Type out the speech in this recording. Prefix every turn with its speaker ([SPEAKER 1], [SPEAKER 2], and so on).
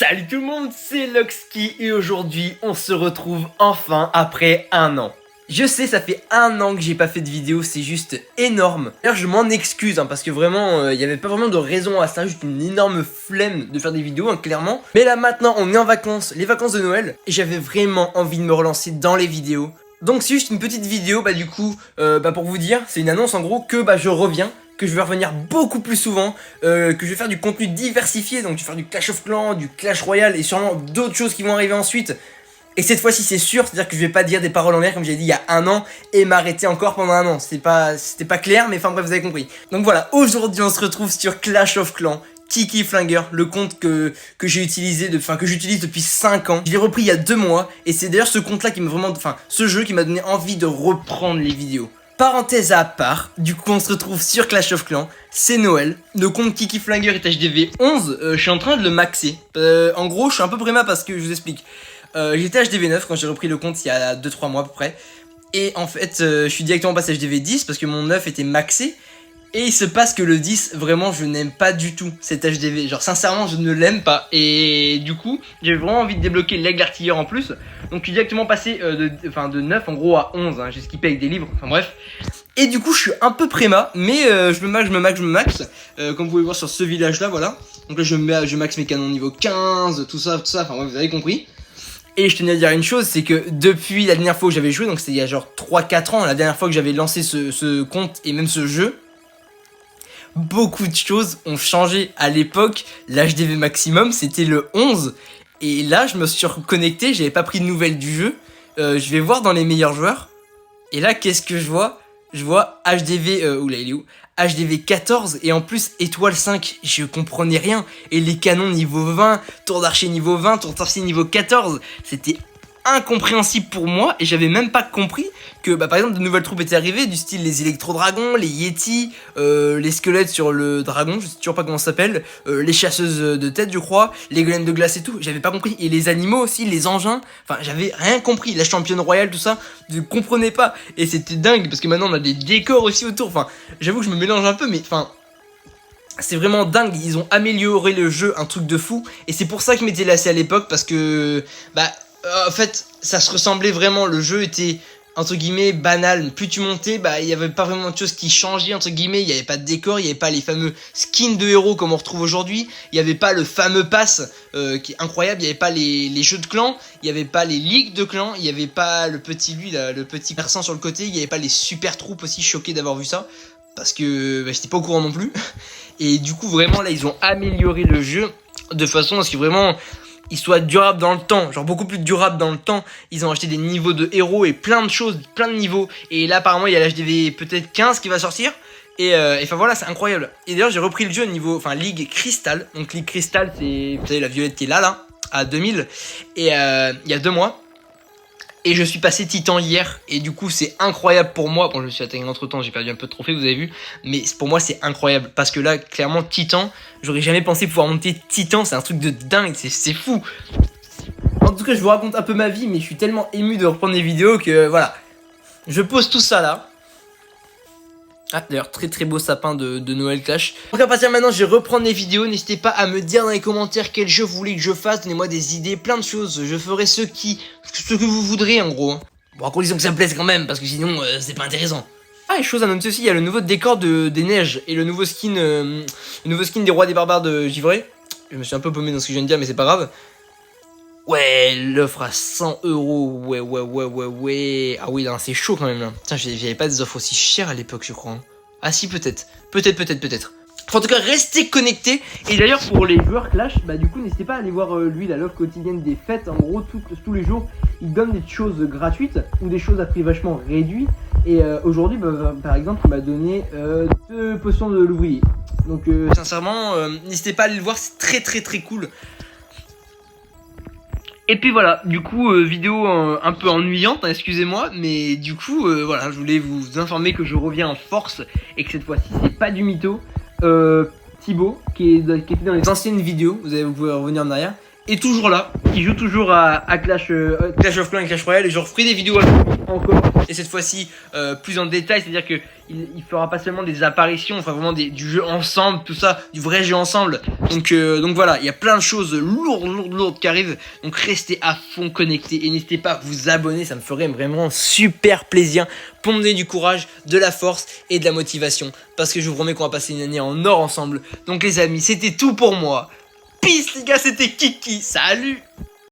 [SPEAKER 1] Salut tout le monde, c'est Loxki et aujourd'hui on se retrouve enfin après un an. Je sais, ça fait un an que j'ai pas fait de vidéo, c'est juste énorme. D'ailleurs je m'en excuse parce que vraiment il n'y avait pas vraiment de raison à ça, juste une énorme flemme de faire des vidéos clairement. Mais là maintenant on est en vacances, les vacances de Noël, et j'avais vraiment envie de me relancer dans les vidéos. Donc c'est juste une petite vidéo pour vous dire, c'est une annonce en gros que je reviens. Que je vais revenir beaucoup plus souvent, que je vais faire du contenu diversifié, donc je vais faire du Clash of Clans, du Clash Royale et sûrement d'autres choses qui vont arriver ensuite. Et cette fois-ci c'est sûr, c'est-à-dire que je vais pas dire des paroles en l'air comme j'ai dit il y a un an et m'arrêter encore pendant un an. C'était pas clair, mais enfin bref, vous avez compris. Donc voilà, aujourd'hui on se retrouve sur Clash of Clans. Kiki Flinger, le compte que j'ai utilisé, que j'utilise depuis 5 ans. Je l'ai repris il y a 2 mois et c'est d'ailleurs ce compte là qui m'a vraiment, ce jeu qui m'a donné envie de reprendre les vidéos. Parenthèse à part, du coup on se retrouve sur Clash of Clans, c'est Noël, le compte Kiki Flinger est HDV 11, je suis en train de le maxer. En gros je suis un peu préma parce que je vous explique, j'étais HDV 9 quand j'ai repris le compte il y a 2-3 mois à peu près. Et en fait je suis directement passé HDV 10 parce que mon 9 était maxé. Et il se passe que le 10, vraiment, je n'aime pas du tout cet HDV. Genre, sincèrement, je ne l'aime pas. Et du coup, j'ai vraiment envie de débloquer l'aigle artilleur en plus. Donc, je suis directement passé de 9 en gros à 11. J'ai skippé avec des livres. Enfin, bref. Et du coup, je suis un peu préma. Mais je me max. Comme vous pouvez voir sur ce village-là, voilà. Donc là, je max mes canons niveau 15, tout ça. Enfin, ouais, vous avez compris. Et je tenais à dire une chose, c'est que depuis la dernière fois où j'avais joué, donc c'était il y a genre 3-4 ans, la dernière fois que j'avais lancé ce compte et même ce jeu, beaucoup de choses ont changé. À l'époque, l'HDV maximum c'était le 11. Et là je me suis reconnecté, j'avais pas pris de nouvelles du jeu. Je vais voir dans les meilleurs joueurs. Et là qu'est-ce que je vois? Je vois HDV, oula il est où? HDV 14 et en plus étoile 5, je comprenais rien. Et les canons niveau 20, tour d'archer niveau 20, tour d'archer niveau 14, c'était incompréhensible pour moi et j'avais même pas compris que par exemple de nouvelles troupes étaient arrivées du style les électro-dragons, les Yeti, les squelettes sur le dragon, je sais toujours pas comment ça s'appelle, les chasseuses de tête je crois, les golems de glace et tout, j'avais pas compris, et les animaux aussi, les engins, enfin j'avais rien compris, la championne royale tout ça, je comprenais pas et c'était dingue parce que maintenant on a des décors aussi autour, enfin j'avoue que je me mélange un peu mais enfin c'est vraiment dingue, ils ont amélioré le jeu, un truc de fou, et c'est pour ça que je m'étais lassé à l'époque parce que en fait, ça se ressemblait vraiment, le jeu était, entre guillemets, banal. Plus tu montais, il y avait pas vraiment de choses qui changeaient, entre guillemets, il y avait pas de décor, il y avait pas les fameux skins de héros comme on retrouve aujourd'hui, il y avait pas le fameux pass, qui est incroyable, il y avait pas les jeux de clans, il y avait pas les ligues de clans, il y avait pas le petit lui, là, le petit persan sur le côté, il y avait pas les super troupes aussi, choqué d'avoir vu ça, parce que j'étais pas au courant non plus. Et du coup, vraiment, là, ils ont amélioré le jeu de façon à ce que vraiment il soit durable dans le temps, genre beaucoup plus durable dans le temps. Ils ont acheté des niveaux de héros et plein de choses, plein de niveaux. Et là apparemment il y a l'HDV peut-être 15 qui va sortir. Et enfin voilà, c'est incroyable. Et d'ailleurs j'ai repris le jeu niveau, Ligue Crystal. Donc Ligue Crystal c'est, vous savez, la violette qui est là, à 2000. Et il y a 2 mois. Et je suis passé Titan hier, et du coup c'est incroyable pour moi. Bon, je me suis atteint entre temps, j'ai perdu un peu de trophées, vous avez vu. Mais pour moi c'est incroyable, parce que là clairement Titan, j'aurais jamais pensé pouvoir monter Titan, c'est un truc de dingue, c'est fou. En tout cas je vous raconte un peu ma vie, mais je suis tellement ému de reprendre des vidéos que voilà. Je pose tout ça là. Ah d'ailleurs très très beau sapin de Noël Clash. Donc à partir de maintenant je vais reprendre les vidéos. N'hésitez pas à me dire dans les commentaires quel jeu vous voulez que je fasse. Donnez-moi des idées, plein de choses. Je ferai ce que vous voudrez en gros. Bon à condition que ça me plaise quand même, parce que sinon c'est pas intéressant. Ah et chose à noter aussi, il y a le nouveau décor des neiges et le nouveau skin des rois des barbares de Givray. Je me suis un peu paumé dans ce que je viens de dire mais c'est pas grave. Ouais, l'offre à 100 €. Ouais. Ah oui, c'est chaud quand même là. Putain, j'avais pas des offres aussi chères à l'époque, je crois. Ah si, peut-être. Peut-être. Enfin, en tout cas, restez connectés. Et d'ailleurs, pour les joueurs Clash, du coup, n'hésitez pas à aller voir lui, l'offre quotidienne des fêtes. En gros, tous les jours, il donne des choses gratuites ou des choses à prix vachement réduit. Et aujourd'hui, par exemple, il m'a donné 2 potions de l'ouvrier. Donc, sincèrement, n'hésitez pas à aller le voir, c'est très cool. Et puis voilà, du coup, vidéo un peu ennuyante, excusez-moi, mais du coup, voilà, je voulais vous informer que je reviens en force et que cette fois-ci, c'est pas du mytho. Thibaut, qui était dans les anciennes vidéos, vous pouvez revenir en arrière, est toujours là, il joue toujours à Clash of Clans et Clash Royale, et je referai des vidéos avec lui encore, et cette fois-ci plus en détail, c'est-à-dire que il fera pas seulement des apparitions, enfin vraiment du jeu ensemble, tout ça, du vrai jeu ensemble. Donc voilà, il y a plein de choses lourdes qui arrivent, donc restez à fond connectés et n'hésitez pas à vous abonner, ça me ferait vraiment super plaisir pour me donner du courage, de la force et de la motivation, parce que je vous promets qu'on va passer une année en or ensemble. Donc les amis, c'était tout pour moi. Peace les gars, c'était Kiki, salut!